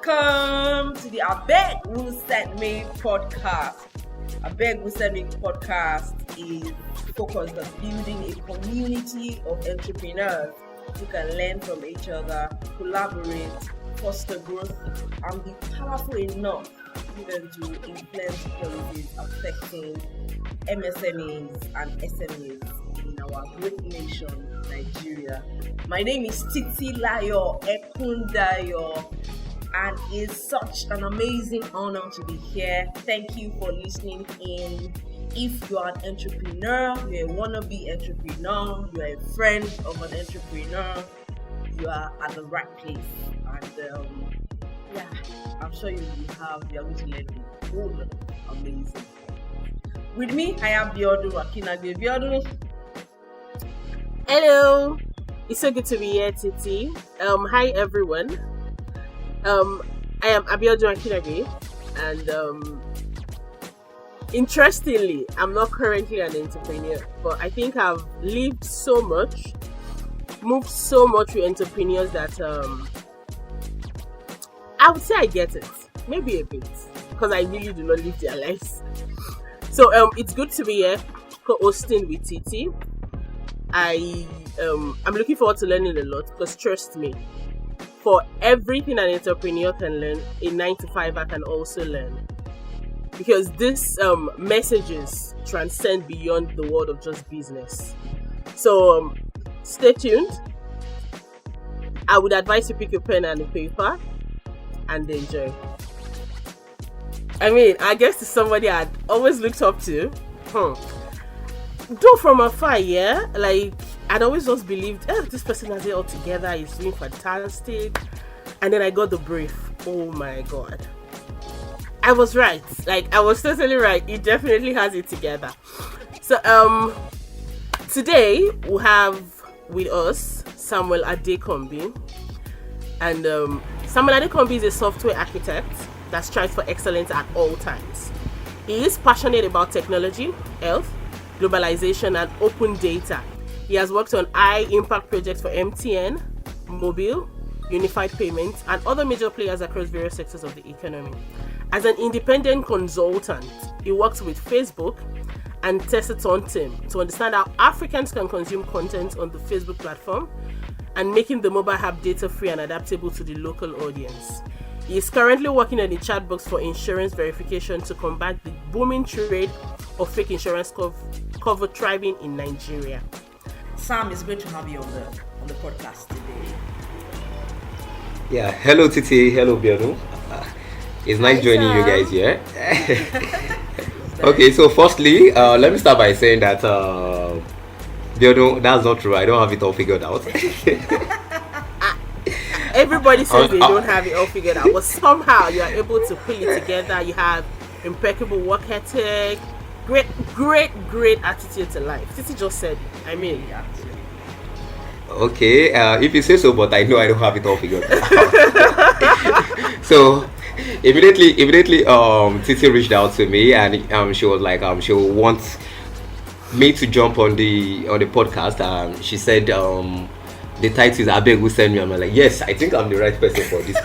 Welcome to the Abegwhosendme podcast. Abegwhosendme podcast is focused on building a community of entrepreneurs who can learn from each other, collaborate, foster growth, and be powerful enough even to influence policies affecting MSMEs and SMEs in our great nation, Nigeria. My name is Titilayo Ekundayo, and it's such an amazing honor to be here. Thank you for listening in. If you are an entrepreneur, you're a wannabe entrepreneur, you're a friend of an entrepreneur, you are at the right place. And I'm sure you're going to learn a whole lot of amazing. With me, I am Abiodun Akinnagbe. Abiodun. Hello, it's so good to be here, Titi. Hi everyone. I am Abiodun Akinnagbe, and interestingly, I'm not currently an entrepreneur, but I think I've lived so much, moved so much with entrepreneurs that I would say I get it, maybe a bit, because I really do not live their lives. So it's good to be here, co-hosting with Titi. I'm looking forward to learning a lot, because trust me, for everything an entrepreneur can learn, a 9-to-5er can also learn. Because these messages transcend beyond the world of just business. So stay tuned. I would advise you pick your pen and a paper and enjoy. I mean, I guess it's somebody I'd always looked up to. Though from afar, yeah, like I'd always just believed, this person has it all together, he's doing fantastic. And then I got the brief. Oh my god. I was right. Like, I was totally right. He definitely has it together. So, today we have with us Samuel Adekanmbi. And Samuel Adekanmbi is a software architect that strives for excellence at all times. He is passionate about technology, health, globalization, and open data. He has worked on high-impact projects for MTN, Mobil, Unified Payments, and other major players across various sectors of the economy. As an independent consultant, he works with Facebook and Testaton team to understand how Africans can consume content on the Facebook platform and making the mobile app data-free and adaptable to the local audience. He is currently working on the chatbot for insurance verification to combat the booming trade of fake insurance cover thriving in Nigeria. Sam is going to have you on the podcast today. Yeah, hello Titi, hello Abiodun. It's nice joining you guys here. Okay, so firstly, let me start by saying that Abiodun, that's not true. I don't have it all figured out. Everybody says they don't have it all figured out, but somehow you are able to pull it together. You have impeccable work ethic, great attitude to life. Titi just said it. I mean, okay, if you say so, but I know I don't have it all figured out. So immediately, Titi reached out to me, and she was like, she wants me to jump on the podcast. She said, the title is Abegwhosendme. I'm like, yes, I think I'm the right person for this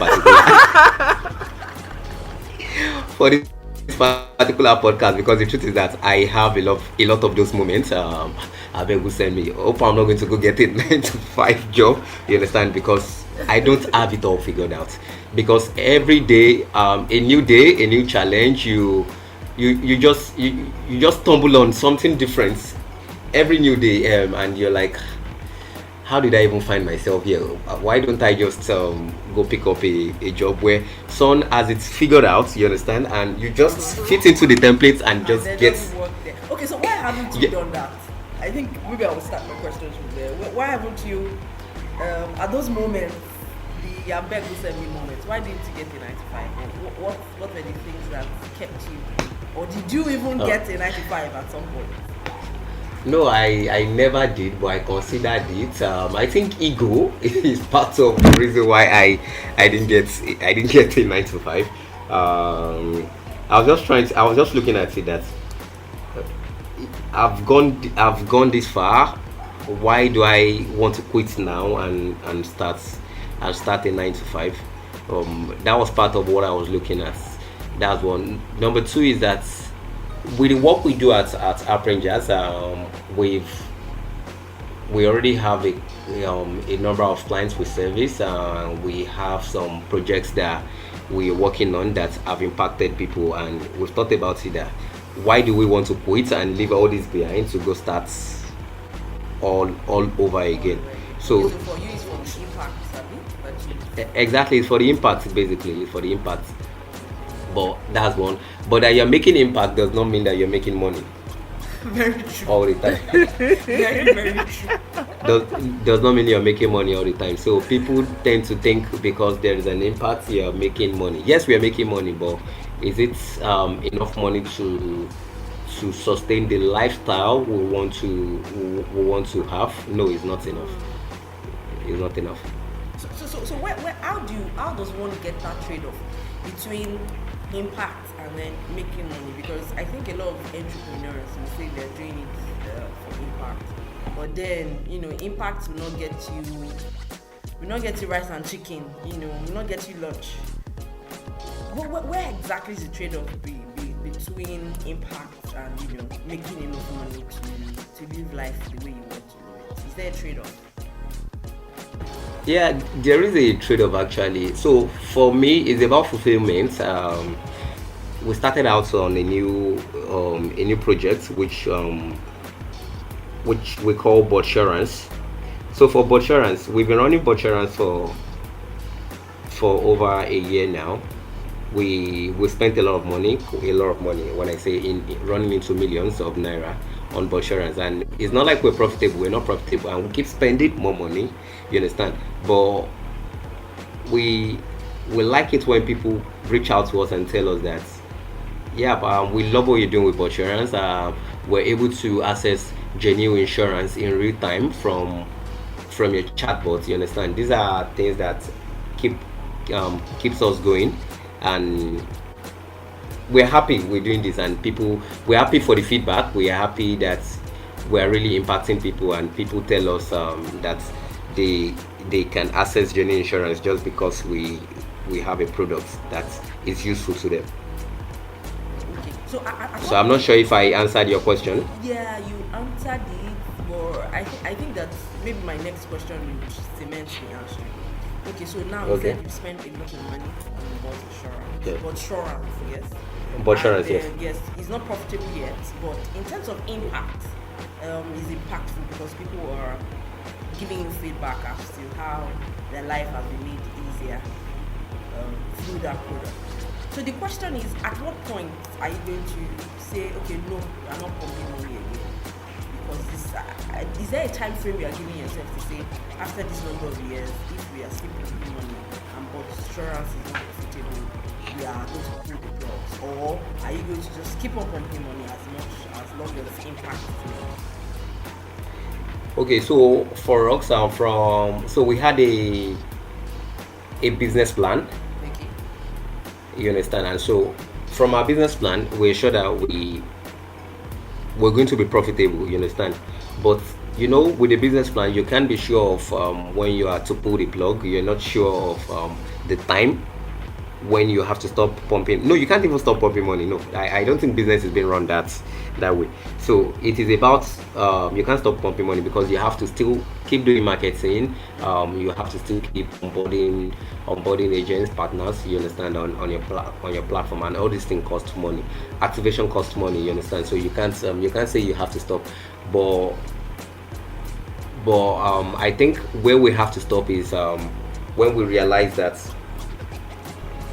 particular podcast, because the truth is that I have a lot of those moments. Abegwhosendme. Hope I'm not going to go get a 9-to-5 job. You understand? Because I don't have it all figured out. Because every day, a new challenge. You just stumble on something different every new day, and you're like, how did I even find myself here? Why don't I just go pick up a job where someone has it figured out, you understand, and you just fit into the templates and just get. Okay, so why haven't you done that? I think maybe I will start my questions from there. Why haven't you, at those moments, the Abegwhosendme moments, why didn't you get a 9-to-5? What were the things that kept you? Or did you even get a 9-to-5 at some point? No, I never did, but I considered it. I think ego is part of the reason why I didn't get a 9-to-5. I was just looking at it that I've gone this far. Why do I want to quit now and start a 9-to-5? That was part of what I was looking at. That's one. Number two is that with the work we do at App Rangers, we already have a number of clients we service. We have some projects that we are working on that have impacted people, and we've thought about it that why do we want to quit and leave all this behind to go start all over again? So for you, it's for the impact, exactly, it's for the impact, basically. It's for the impact. But that's one. But that you're making impact does not mean that you're making money. Very true. All the time. Very true. Does not mean you're making money all the time. So people tend to think because there is an impact, you're making money. Yes, we are making money, but is it enough money to sustain the lifestyle we want to have? No, it's not enough. It's not enough. So how does one get that trade-off between impact and then making money? Because I think a lot of entrepreneurs will say they're doing it for impact, but then impact will not get you rice and chicken, will not get you lunch. Where exactly is the trade-off between impact and making enough money to live life the way you want to live it? Is there a trade-off? Yeah, there is a trade-off actually. So for me, it's about fulfillment. We started out on a new project which we call Botsurance. So for Botsurance, we've been running Botsurance for over a year now. We spent a lot of money. When I say running into millions of naira on Botsurance, and it's not like we're profitable. We're not profitable, and we keep spending more money. You understand? But we like it when people reach out to us and tell us that, we love what you're doing with Botsurance. We're able to access genuine insurance in real time from your chatbot. You understand? These are things that keeps us going, and we're happy we're doing this, and we're happy for the feedback. We are happy that we're really impacting people, and people tell us that they can access genuine insurance just because we have a product that is useful to them. Okay. So I'm not sure if I answered your question. Yeah, you answered it, but I think that maybe my next question will cement the answer. Okay, so now you said you spent a lot of money on Botsurance. Botsurance, yes. Botsurance, yes. Yes, it's not profitable yet, but in terms of impact, it's impactful because people are giving you feedback as to how their life has been made easier through that product. So the question is, at what point are you going to say, okay, no, I'm not pumping money again? Because is there a time frame you are giving yourself to say, after this number of years, if we are still pumping money and Botsurance is not profitable, we are going to pull the plugs? Or are you going to just keep on pumping money as long as impact is made? Okay, so for us, so we had a business plan. Okay. You understand? And so from our business plan, we're sure that we're going to be profitable. You understand? But with the business plan, you can't be sure of when you are to pull the plug. You're not sure of the time when you have to stop pumping. No, you can't even stop pumping money. No, I don't think business is being run that way. So it is about you can't stop pumping money because you have to still keep doing marketing. You have to still keep onboarding agents, partners. You understand, on your platform, and all these things cost money. Activation costs money. You understand. So you can't say you have to stop. But I think where we have to stop is when we realize that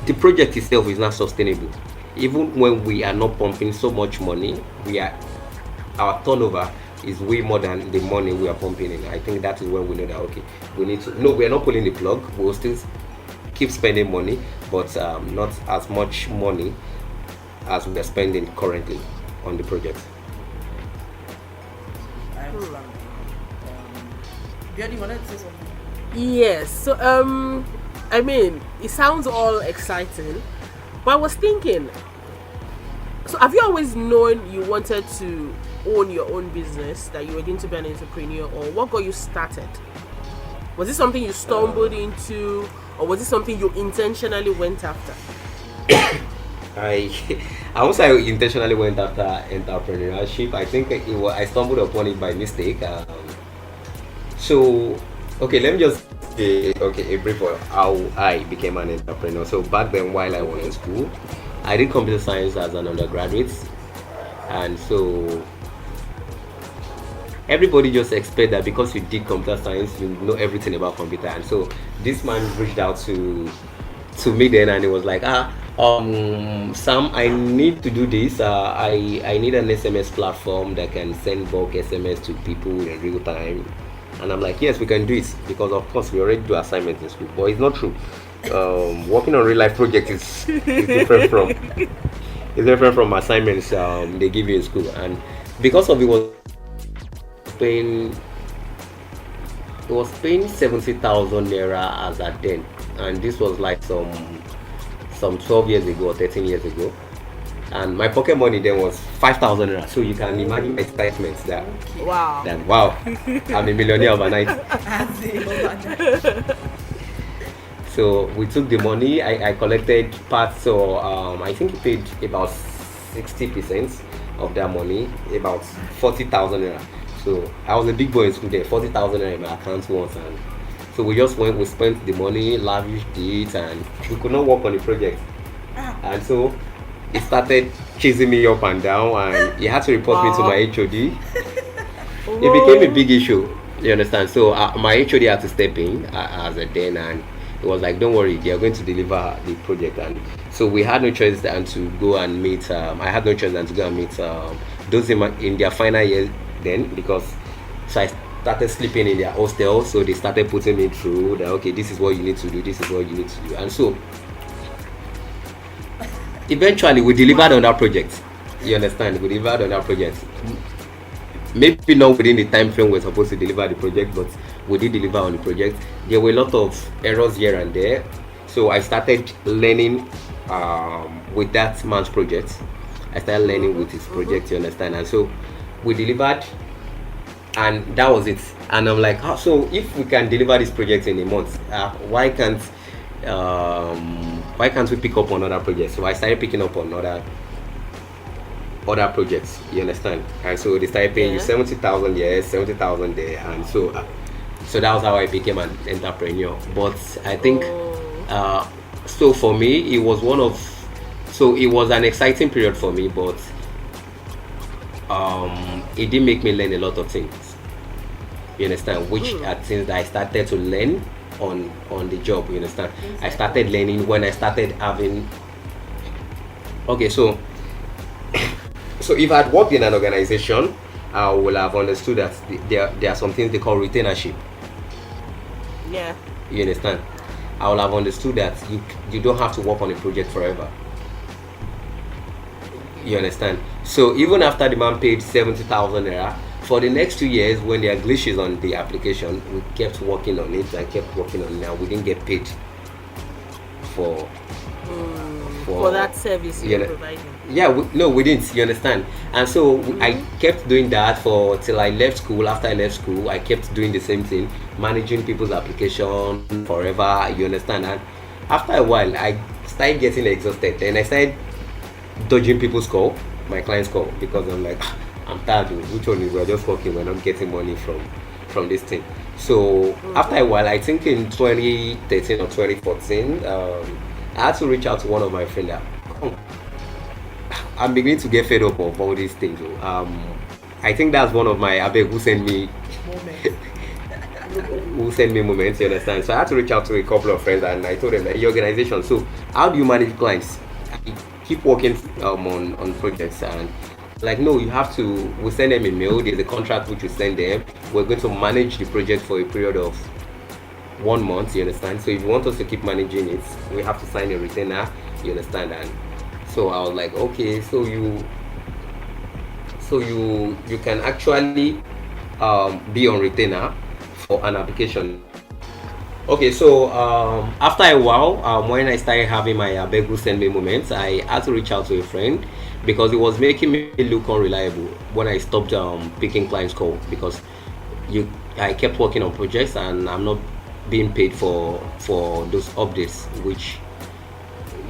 the project itself is not sustainable. Even when we are not pumping so much money, our turnover is way more than the money we are pumping in. I think that is when we know that we are not pulling the plug. We will still keep spending money, but not as much money as we are spending currently on the project. I understand. Bjorn, you wanted to say something? Yes. So it sounds all exciting, but I was thinking, so have you always known you wanted to own your own business, that you were going to be an entrepreneur, or what got you started? Was it something you stumbled into, or was it something you intentionally went after? I I won't say I intentionally went after entrepreneurship. I think I stumbled upon it by mistake. So, okay, let me just a brief of how I became an entrepreneur. So back then, while I was in school, I did computer science as an undergraduate, and so everybody just expect that because you did computer science, you know everything about computer. And so this man reached out to me then, and he was like, Sam, I need to do this. I need an SMS platform that can send bulk SMS to people in real time. And I'm like, yes, we can do it, because of course we already do assignments in school. But it's not true. Working on real life projects is different from assignments they give you in school. And because of it was paying 70,000 naira as at then, and this was like some 12 years ago or 13 years ago, and my pocket money then was 5,000 naira. So you can imagine my excitement that Wow. I'm a millionaire overnight. So we took the money. I collected parts. So I think he paid about 60% of that money, about 40,000 naira. So I was a big boy in school there, 40,000 naira in my account once, and so we just went, we spent the money, lavished it, and we could not work on the project. And so he started chasing me up and down, and he had to report me to my HOD. It became a big issue, you understand? So my HOD had to step in as a then, and it was like, don't worry, they are going to deliver the project. And so we had no choice than to go and meet, I had no choice than to go and meet those in their final year then, because so I started sleeping in their hostel, so they started putting me through that, okay, this is what you need to do, this is what you need to do. And so eventually we delivered on that project. You understand? We delivered on that project. Maybe not within the time frame we're supposed to deliver the project, but we did deliver on the project. There were a lot of errors here and there, so I started learning with that man's project. I started learning with his project, you understand? And so we delivered, and that was it. And I'm like, so if we can deliver this project in a month, why can't we pick up on other projects? So I started picking up on other projects, you understand? And so they started paying you 70,000 here, 70,000 there, and so that was how I became an entrepreneur. But I think so for me it was it was an exciting period for me, but it did make me learn a lot of things, you understand, which are things that I started to learn on the job, you understand. I started learning when I started having so if I'd worked in an organization, I would have understood that there are some things they call retainership. Yeah. You understand? I would have understood that you don't have to work on a project forever. You understand? So even after the man paid 70,000 naira, for the next 2 years, when there are glitches on the application, we kept working on it and kept working on it, and we didn't get paid for that service you're providing. Yeah, we didn't. You understand? And so I kept doing that till I left school. After I left school, I kept doing the same thing, managing people's application forever. You understand? And after a while, I started getting exhausted, and I started dodging people's call, my clients' call, because I'm like, I'm tired. Which one is we're just working, we're not getting money from this thing. So after a while, I think in 2013 or 2014, I had to reach out to one of my friends. I'm beginning to get fed up of all these things. I think that's one of my Abegwhosendme moments, you understand? So I had to reach out to a couple of friends, and I told them that your organization, so how do you manage clients? I keep working on projects, and like, no, you have to, we send them a mail, there's a contract which we send them, we're going to manage the project for a period of 1 month, you understand? So if you want us to keep managing it, we have to sign a retainer, you understand? And so I was like, okay, so you can actually be on retainer for an application. Okay, so after a while, when I started having my Abegwhosendme moments, I had to reach out to a friend, because it was making me look unreliable when I stopped picking clients' call, because I kept working on projects and I'm not being paid for those updates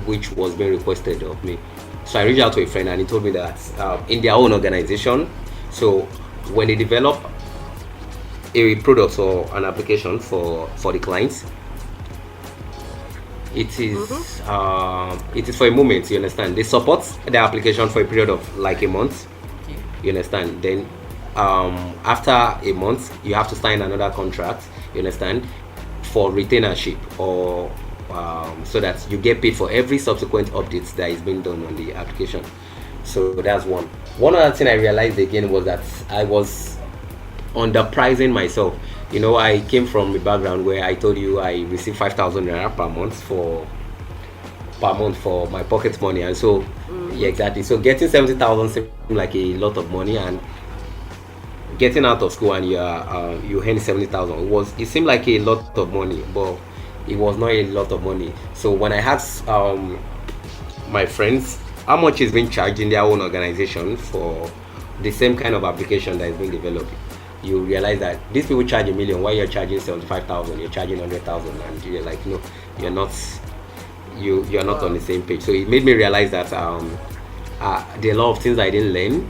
which was being requested of me. So I reached out to a friend and he told me that in their own organization, so when they develop a product or an application for the clients, it is for a moment, you understand. They support the application for a period of like a month, you understand. Then after a month you have to sign another contract, you understand, for retainership, or so that you get paid for every subsequent updates that is being done on the application. So that's one other thing I realized again was that I was underpricing myself. You know, I came from a background where I told you I received 5,000 naira per month for my pocket money, and so yeah, exactly. So getting 70,000 seemed like a lot of money, and getting out of school and you earn 70,000 it seemed like a lot of money, but it was not a lot of money. So when I asked my friends how much is being charged in their own organization for the same kind of application that is being developed, you realize that these people charge 1 million while you're charging 75,000, you're charging 100,000, and you're like, no, you're not on the same page. So it made me realize that there are a lot of things I didn't learn,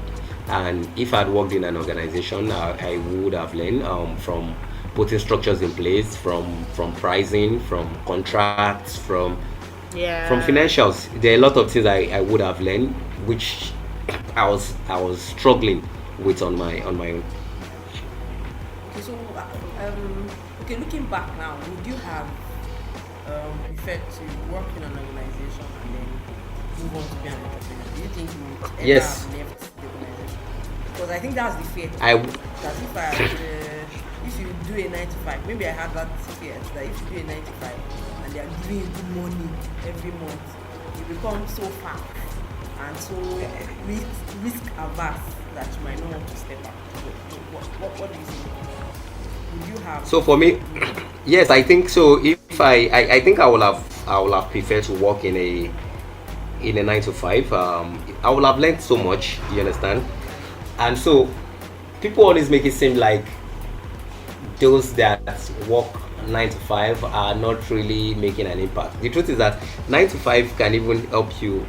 and if I'd worked in an organization, I would have learned from putting structures in place, from pricing, from contracts, from financials. There are a lot of things I would have learned, which I was struggling with on my own. Okay, so okay, looking back now, would you have preferred to work in an organization and then move on to be an entrepreneur? Do you think you would ever Yes. have left the organization? Because I think that's the fear. That if you do a 9 to 5, maybe I had that fear that if you do a 9 to 5 and they are giving you good money every month, you become so fat and so risk averse that you might not want to step up. What do you think? Would you have? So for me, yes, I think so. If I think I will have preferred to work in a 9 to 5. I will have learned so much, you understand. And so people always make it seem like those that work 9 to 5 are not really making an impact. The truth is that 9 to 5 can even help you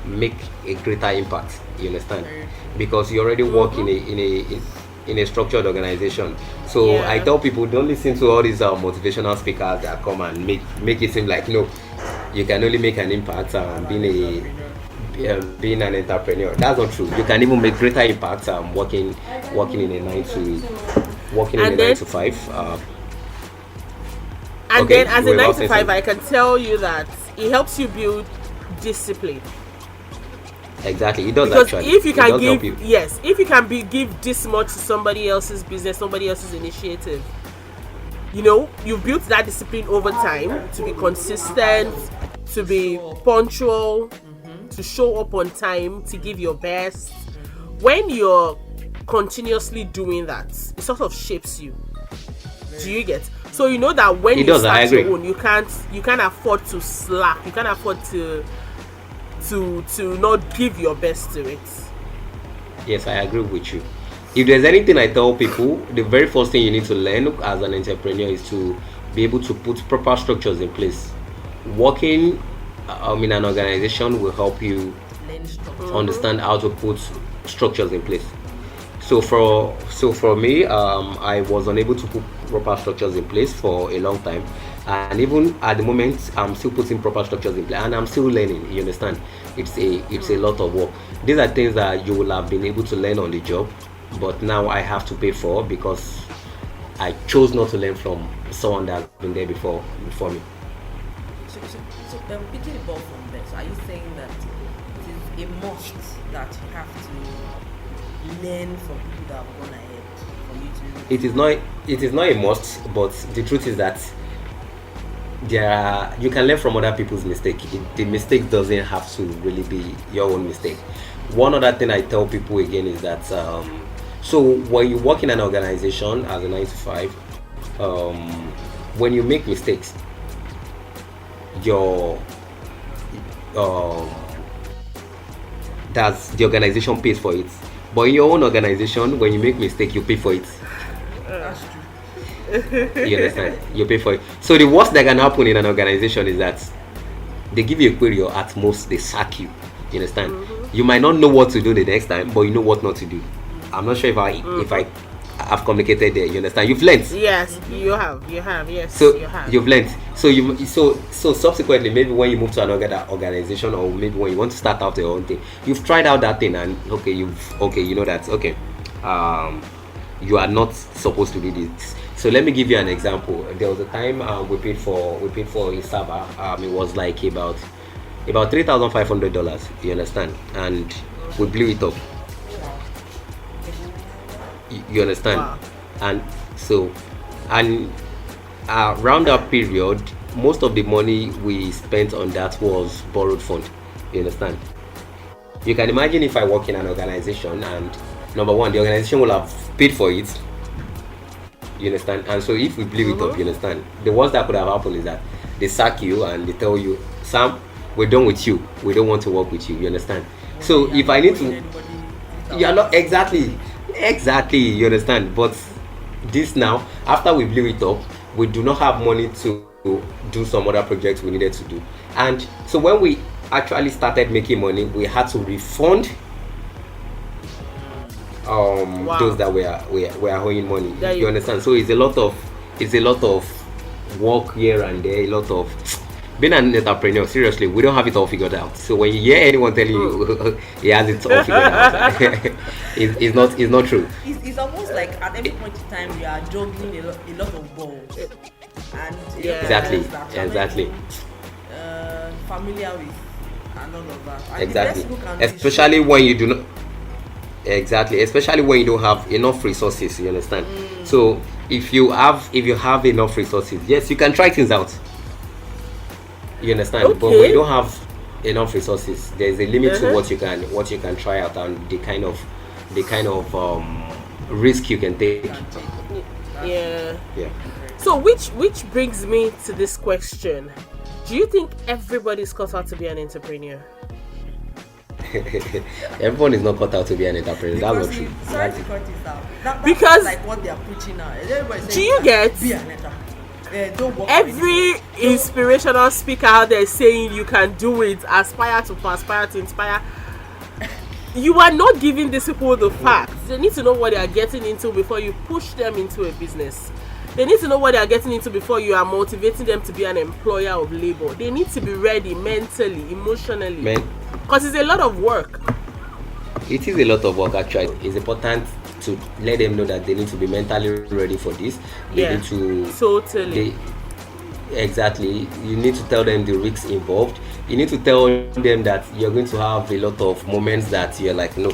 make a greater impact, you understand, because you already work in a structured organization. So I tell people, don't listen to all these motivational speakers that come and make it seem like, no, you can only make an impact being an entrepreneur. That's not true. You can even make greater impact working in a 9 to 5. And then as a 9 to 5, I can tell you that it helps you build discipline. Exactly, it does. Because actually, if you can give this much to somebody else's business, somebody else's initiative, you know, you've built that discipline over time to be consistent, to be punctual, to show up on time, to give your best. When you're continuously doing that, it sort of shapes you. Do you get? So you know that when you start your own, you can't afford to slack. You can't afford to not give your best to it. Yes, I agree with you. If there's anything I tell people, the very first thing you need to learn as an entrepreneur is to be able to put proper structures in place. Working in an organization will help you understand how to put structures in place. So for me, I was unable to put proper structures in place for a long time, and even at the moment, I'm still putting proper structures in place, and I'm still learning. You understand? It's a lot of work. These are things that you will have been able to learn on the job, but now I have to pay for because I chose not to learn from someone that's been there before me. So picking the ball from there, so are you saying that it is a must that you have to learn from people that have gone ahead for you to? It is not a must, but the truth is that you can learn from other people's mistakes. The mistake doesn't have to really be your own mistake. One other thing I tell people again is that so when you work in an organization as a 9 to 5, when you make mistakes, the organization pays for it. But in your own organization, when you make mistake, you pay for it. That's true. You understand? You pay for it. So the worst that can happen in an organization is that they give you a query, or at most they sack you. You understand? You might not know what to do the next time, but you know what not to do. I'm not sure if I have communicated there. You understand? You've learned. Yes, you have. Yes. So you have. you've learned. So subsequently, maybe when you move to another organization, or maybe when you want to start out your own thing, you've tried out that thing, and you know that you are not supposed to do this. So let me give you an example. There was a time we paid for a server. It was like about $3,500. You understand? And we blew it up. You understand? Wow. And so, around that period, most of the money we spent on that was borrowed fund. You understand? You can imagine if I work in an organization, and number one, the organization will have paid for it. You understand? And so if we blew it up, you understand, the worst that could have happened is that they sack you and they tell you, Sam, we're done with you, we don't want to work with you. You understand? So if I need to, you are not exactly, you understand? But this now, after we blew it up, we do not have money to do some other projects we needed to do. And so when we actually started making money, we had to refund those that were owing money. You understand? So it's a lot of work here and there, a lot of being an entrepreneur. Seriously, we don't have it all figured out. So when you hear anyone telling you he has it all figured out, it's not true. It's almost like at every point in time you are juggling a lot of balls, and exactly. Familiar with and all of that. And exactly. Especially when you do not. Exactly, especially when you don't have enough resources. You understand? So if you have enough resources, yes, you can try things out. You understand? Okay. But when you don't have enough resources, there's a limit to what you can try out, and the kind of risk you can take. Yeah. So which brings me to this question: do you think everybody's cut out to be an entrepreneur? Everyone is not cut out to be an entrepreneur. That's not true. Sorry to cut this out. That's Because like what they are preaching now. Do you get? Be an entrepreneur. Don't work Every inspirational speaker out there saying you can do it, aspire to inspire. You are not giving these people the facts. They need to know what they are getting into before you push them into a business. They need to know what they are getting into before you are motivating them to be an employer of labor. They need to be ready mentally, emotionally. Because it's a lot of work. It is a lot of work, actually. It's important to let them know that they need to be mentally ready for this. They need to totally. Exactly. You need to tell them the risks involved. You need to tell them that you're going to have a lot of moments that you're like, no,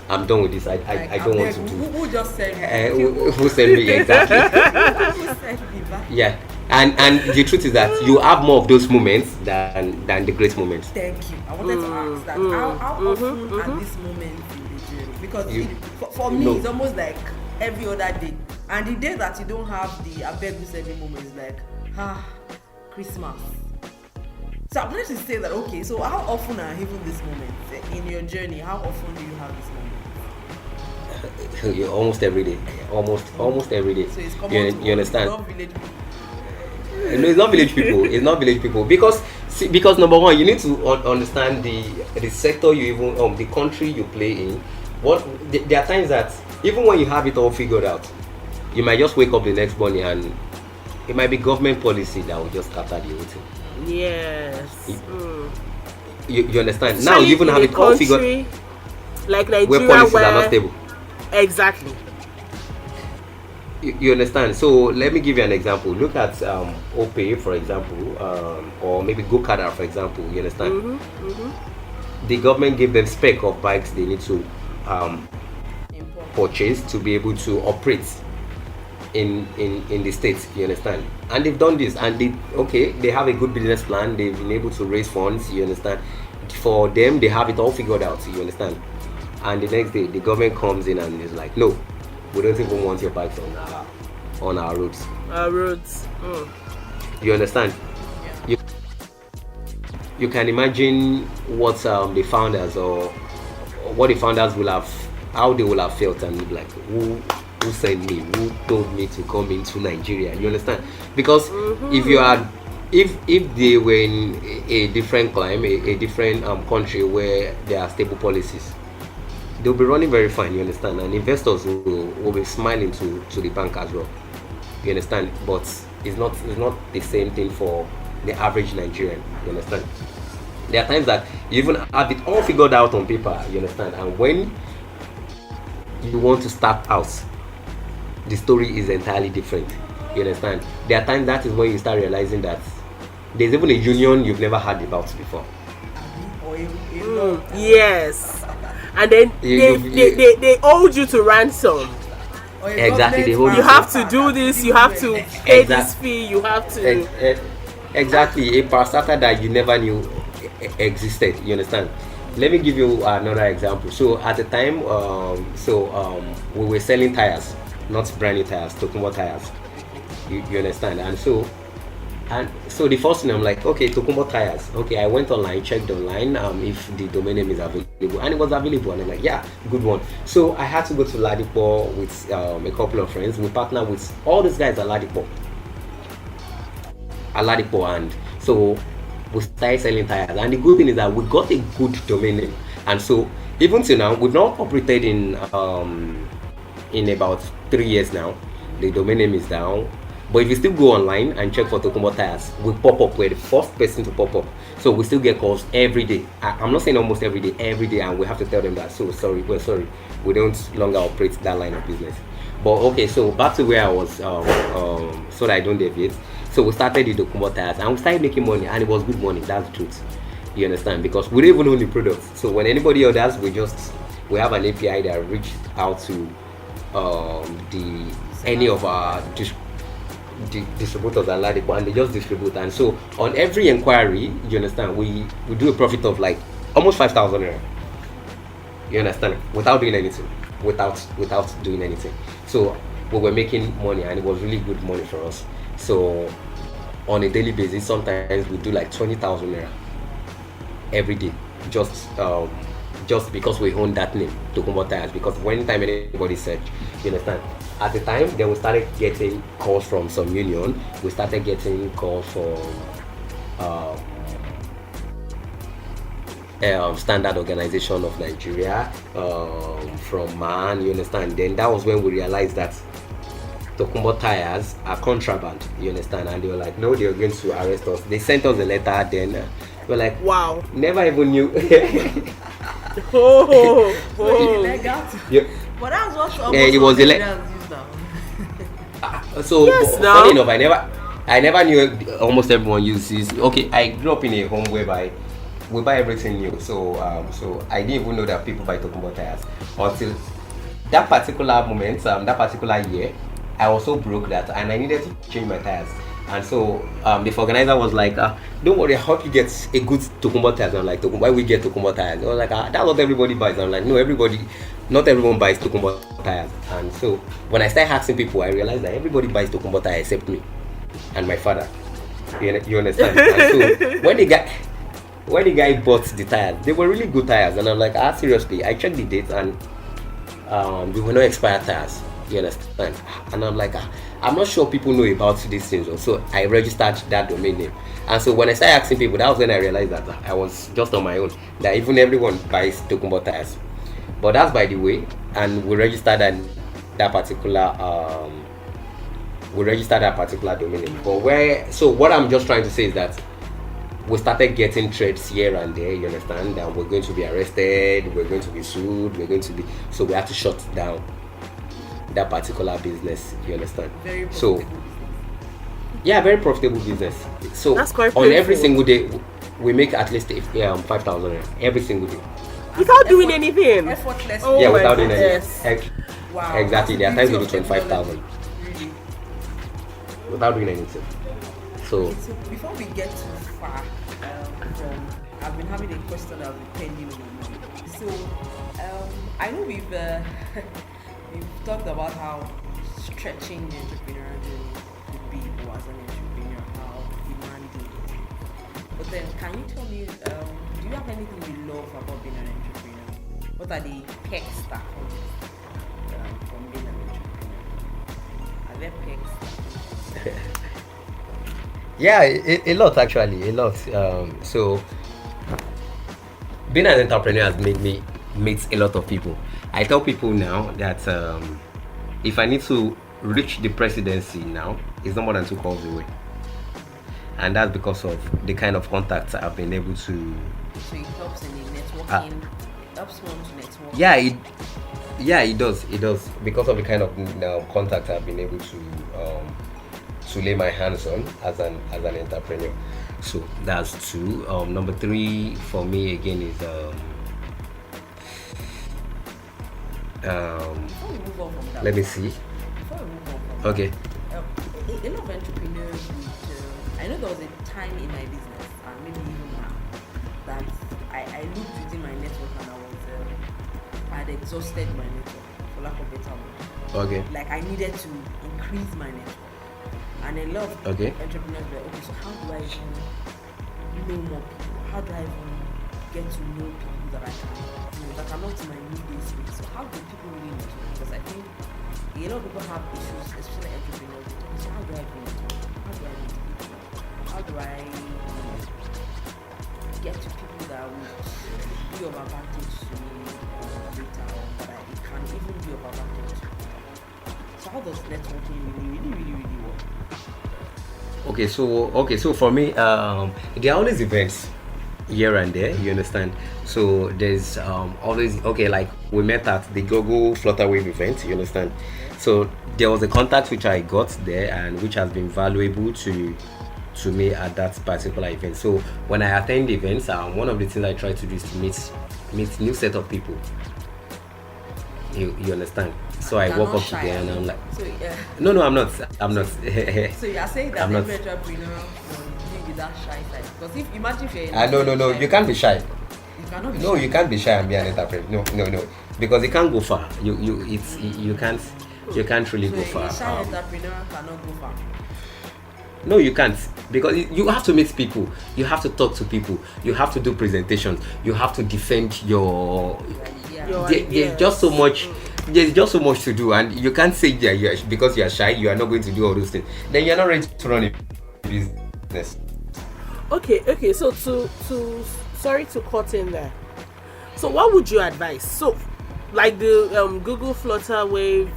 I'm done with this. I don't want to do. Who just said me? Who sent me? Exactly. Who sent me back? Yeah. And the truth is that you have more of those moments than the great moments. Thank you. I wanted to ask that. How often are these moments in the journey? Because for me, it's almost like every other day. And the day that you don't have the Abegwhosendme moment is like, Christmas. So I'm going to say that, okay, so how often are even these moments in your journey? How often do you have these moments? Almost every day. Almost every day. So it's common you understand? Not village people. No, it's not village people. It's not village people because number one, you need to understand the sector you even the country you play in. There are times that even when you have it all figured out, you might just wake up the next morning and it might be government policy that will just scatter the whole thing. Yes. You understand? Especially now you even have it all figured. Like Nigeria, where policies are not stable. Exactly. You understand? So let me give you an example. Look at OPay, for example, or maybe GoCarter, for example. You understand? The government gave them spec of bikes they need to purchase to be able to operate in the states. You understand? And they've done this, and they have a good business plan. They've been able to raise funds. You understand? For them, they have it all figured out. You understand? And the next day, the government comes in and is like, no, we don't even want your bikes on our roads. You understand? Yeah. You can imagine what the founders or what the founders will have, how they will have felt, and be like, who sent me, who told me to come into Nigeria. You understand? Because if you are, if they were in a different climate, a different country where there are stable policies, they'll be running very fine. You understand? And investors will be smiling to the bank as well. You understand? But it's not the same thing for the average Nigerian. You understand? There are times that you even have it all figured out on paper. You understand? And when you want to start out, the story is entirely different. You understand? There are times that is when you start realizing that there's even a union you've never heard about before. Yes. And then they hold you to ransom. Exactly. They hold you have to do this, you have to pay this fee, you have to exactly, a parastatal that you never knew existed. You understand? Let me give you another example. So at the time, we were selling tires, not brand new tires, Tokumbo tires. You understand? And so the first thing I'm like, okay, Tokumbo tires. Okay, I went online, checked online if the domain name is available, and it was available. And I'm like, yeah, good one. So I had to go to Ladipo with a couple of friends. We partnered with all these guys at Ladipo, and so we started selling tires. And the good thing is that we got a good domain name, and so even till now, we've not operated in about 3 years now. The domain name is down. But if you still go online and check for Tokumbo tires, we pop up. We're the first person to pop up. So we still get calls every day. I'm not saying almost every day, and we have to tell them that, so sorry, we're sorry, we don't longer operate that line of business. But okay, so back to where I was, so that I don't deviate. So we started the Tokumbo tires and we started making money, and it was good money. That's the truth. You understand? Because we don't even own the product. So when anybody orders, we have an API that reaches out to any of our distributors at Ladipo, and they just distribute. And so on every inquiry, you understand, we do a profit of like almost 5,000 naira. You understand? Without doing anything. Without doing anything. So we were making money, and it was really good money for us. So on a daily basis, sometimes we do like 20,000 naira every day, just because we own that name, Tokumbo tires. Because when time anybody search, you understand, at the time, then we started getting calls from some union. We started getting calls from Standard Organization of Nigeria, from MAN, you understand. Then that was when we realized that Tokumbo tires are contraband, you understand. And they were like, no, they were going to arrest us. They sent us a letter. Then we're like, wow, never even knew. Yeah. But that's what it was so yes, funny enough, I never knew almost everyone uses. Okay, I grew up in a home whereby we buy everything new. So I didn't even know that people buy Tokumbo tires until that particular moment, that particular year. I was so broke that, and I needed to change my tires. And so the organizer was like, don't worry, I hope you get a good Tokumbo tires. I'm like, why we get Tokumbo tires? I was like, that's what everybody buys. I'm like, no, not everyone buys Tokumbo tires. And so when I started asking people, I realized that everybody buys Tokumbo tires except me and my father. You understand? And so when the guy bought the tires, they were really good tires. And I'm like, seriously, I checked the date, and they were not expired tires. You understand? And I'm like, I'm not sure people know about these things. So I registered that domain name. And so when I started asking people, that was when I realized that I was just on my own, that even everyone buys Tokumbo tires. But that's by the way, and we registered that particular domain name. But so what I'm just trying to say is that we started getting threats here and there, you understand, that we're going to be arrested, we're going to be sued, so we have to shut down that particular business, you understand. Very profitable business. So that's quite on every single day we make at least 5,000 every single day without doing anything. Effortless. Without doing anything. Wow. Exactly. There are times we do 25,000 without doing anything. So before we get too far, I've been having a question that I've been pending on my mind. So I know we've talked about how stretching the entrepreneurial journey could be as an entrepreneur, how demanding it is. But then, can you tell me, do you have anything you love about being an entrepreneur? What are the perks that come from being an entrepreneur? picks? Yeah, a lot actually, a lot. So being an entrepreneur has made me meet a lot of people. I tell people now that if I need to reach the presidency now, it's not more than 2 calls away, and that's because of the kind of contacts I've been able to. So it helps in the networking. It helps one to network. Yeah, it does. It does because of the kind of contacts I've been able to lay my hands on as an entrepreneur. So that's 2. Number 3 for me again is Before we move on from that, let me see. Before we move on from Okay. that, a lot of entrepreneurs I know there was a time in my business, and maybe even now, that I looked within my network and I had exhausted my network, for lack of better word. Okay. Like I needed to increase my network. And a lot of entrepreneurs were okay, so how do I even know more people? How do I even get to know people that I can, that are not in my immediate space? So how do people really know? Because I think a lot of people have issues, especially entrepreneurs. So how do I even know? How do I meet people? How do I get to people that would be of advantage to me later on, that it can even be of advantage to me? So how does networking really work? Okay, so for me, there are always events here and there, you understand? So there's always, like we met at the Google Flutterwave event, you understand? So there was a contact which I got there and which has been valuable to me at that particular event. So when I attend events, one of the things I try to do is to meet new set of people. You understand? So I walk up to them and I'm like, no, I'm not. So you are saying that every entrepreneur will be with that shy side? Because if imagine if you're no, you can't be shy. You cannot be No, shy. you can't be shy and be an entrepreneur. No, because it can't go far. You can't really go far. A shy entrepreneur cannot go far. No, you can't, because you have to meet people, you have to talk to people, you have to do presentations, you have to defend your. There's just so much. There's just so much to do, and you can't say because you are shy, you are not going to do all those things. Then you're not ready to run a business. Okay. So to sorry to cut in there. So what would you advise? So, like the Google Flutterwave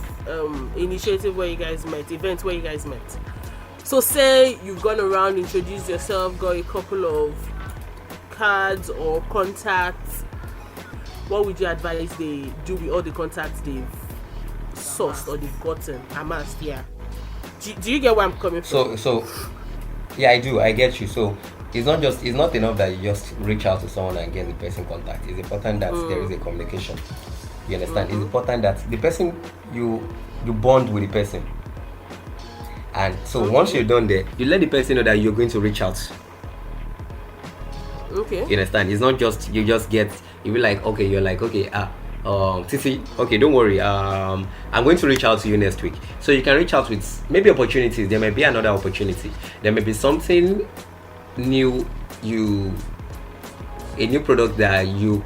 initiative where you guys met, event where you guys met. So say you've gone around, introduced yourself, got a couple of cards or contacts. What would you advise they do with all the contacts they've sourced or they've gotten, amassed? Yeah. Do you get where I'm coming from? So yeah, I do. I get you. So it's not enough that you just reach out to someone and get the person contact. It's important that there is a communication. You understand? It's important that the person you bond with the person. And so once you're done there, you let the person know that you're going to reach out. Okay. You understand? It's not just you be like, okay, you're like, okay, Titi, okay, don't worry. I'm going to reach out to you next week. So you can reach out with maybe opportunities. There may be another opportunity. There may be something new, a new product that you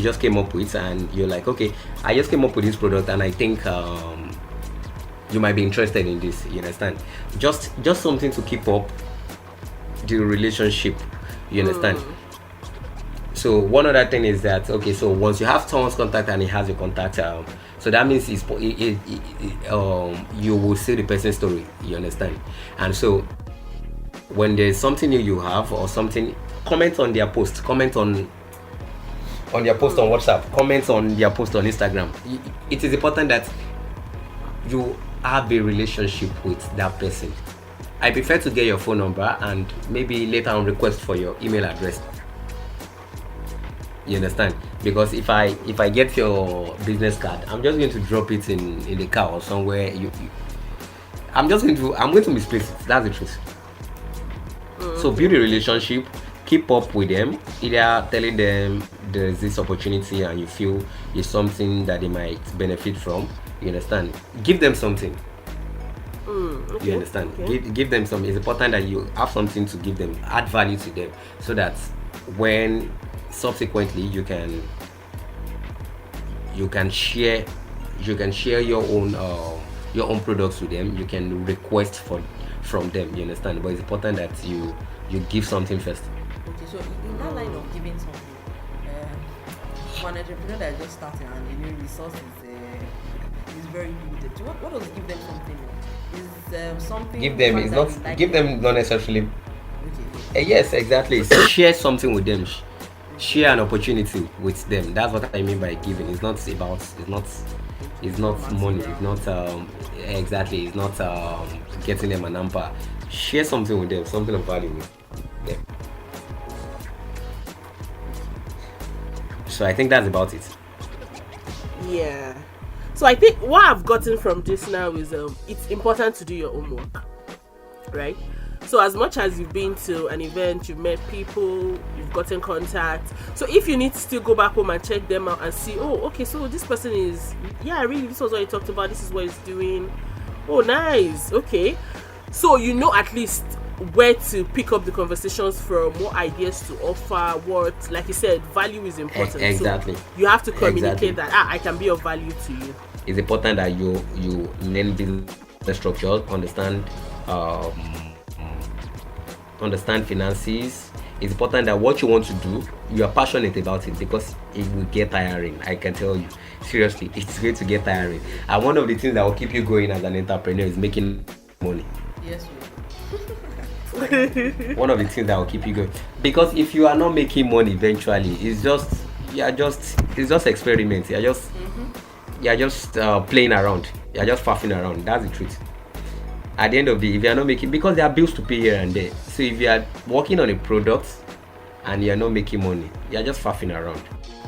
just came up with, and you're like, okay, I just came up with this product, and I think you might be interested in this. You understand? Just something to keep up the relationship. You understand? So one other thing is that, okay, so once you have someone's contact and he has your contact, so that means you will see the person's story. You understand? And so when there's something new you have or something, comment on their post, comment on their post on WhatsApp, comment on their post on Instagram. It is important that you have a relationship with that person. I prefer to get your phone number and maybe later on request for your email address. You understand? Because if I get your business card, I'm just going to drop it in the car or somewhere. I'm going to misplace it. That's the truth. So build a relationship, keep up with them, either telling them there's this opportunity and you feel it's something that they might benefit from. You understand? Give them something. Okay. You understand? Okay. Give them some. It's important that you have something to give them, add value to them, so that when subsequently you can share your own your own products to them, you can request from them. You understand? But it's important that you give something first. Okay, so in that line of giving something, for an entrepreneur that is just starting and the new resource is very limited, so what does give them something? Is something Give them is not like give them not necessarily. Okay. Yes, exactly. Share something with them. Share an opportunity with them. That's what I mean by giving. It's not about. It's not money. It's not exactly. It's not getting them an amper. Share something with them. Something of value with them. So I think that's about it. Yeah. So I think what I've gotten from this now is it's important to do your own work, right? So as much as you've been to an event, you've met people, you've gotten contact. So if you need to still go back home and check them out and see, oh, okay, so this person is, yeah, really, this was what he talked about. This is what he's doing. Oh, nice. Okay. So you know at least where to pick up the conversations from, what ideas to offer, what, like you said, value is important. Exactly. So you have to communicate Exactly. that I can be of value to you. It's important that you learn business structure, understand finances. It's important that what you want to do, you are passionate about it, because it will get tiring. I can tell you, seriously, it's going to get tiring. And one of the things that will keep you going as an entrepreneur is making money. Yes. One of the things that will keep you going, because if you are not making money eventually, it's just experiment. You're just playing around. You're just faffing around. That's the truth. At the end of the day, if you are not making, because there are bills to pay here and there. So if you are working on a product and you are not making money, you are just faffing around.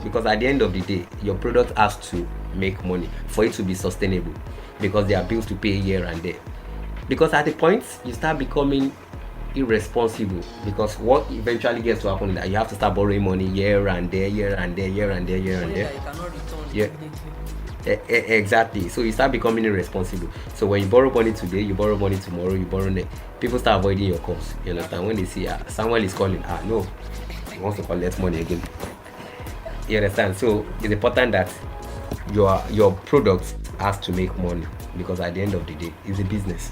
Because at the end of the day, your product has to make money for it to be sustainable, because there are bills to pay here and there. Because at the point you start becoming irresponsible, because what eventually gets to happen is that you have to start borrowing money here and there. Money that you cannot return Yeah. immediately. Exactly. So you start becoming irresponsible. So when you borrow money today, you borrow money tomorrow, you borrow next. People start avoiding your calls. You understand? When they see someone is calling, no, he wants to collect money again. You understand? So it's important that your product has to make money, because at the end of the day, it's a business.